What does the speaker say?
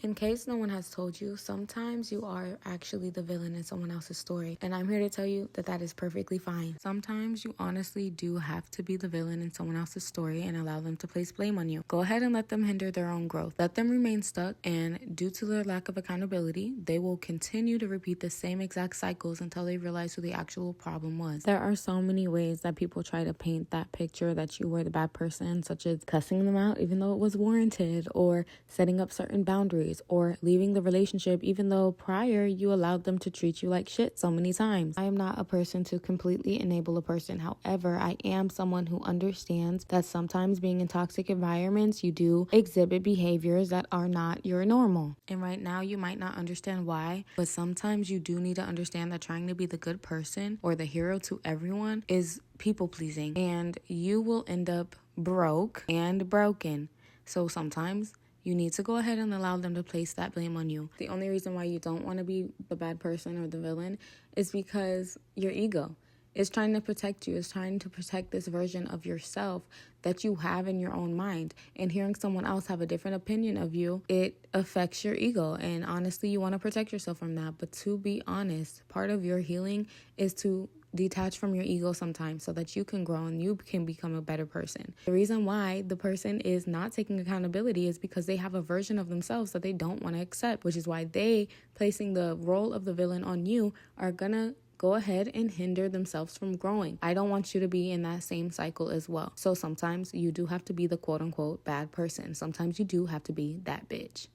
In case no one has told you, sometimes you are actually the villain in someone else's story. And I'm here to tell you that that is perfectly fine. Sometimes you honestly do have to be the villain in someone else's story and allow them to place blame on you. Go ahead and let them hinder their own growth. Let them remain stuck, and due to their lack of accountability, they will continue to repeat the same exact cycles until they realize who the actual problem was. There are so many ways that people try to paint that picture that you were the bad person, such as cussing them out even though it was warranted, or setting up certain boundaries, or leaving the relationship even though prior you allowed them to treat you like shit so many times. I am not a person to completely enable a person. However, I am someone who understands that sometimes being in toxic environments, you do exhibit behaviors that are not your normal. And right now you might not understand why, but sometimes you do need to understand that trying to be the good person or the hero to everyone is people pleasing, and you will end up broke and broken. So sometimes you need to go ahead and allow them to place that blame on you. The only reason why you don't want to be the bad person or the villain is because your ego is trying to protect you, is trying to protect this version of yourself that you have in your own mind. And hearing someone else have a different opinion of you, it affects your ego. And honestly, you want to protect yourself from that. But to be honest, part of your healing is to detach from your ego sometimes so that you can grow and you can become a better person. The reason why the person is not taking accountability is because they have a version of themselves that they don't want to accept, which is why they, placing the role of the villain on you, are gonna go ahead and hinder themselves from growing. I don't want you to be in that same cycle as well. So sometimes you do have to be the quote unquote bad person. Sometimes you do have to be that bitch.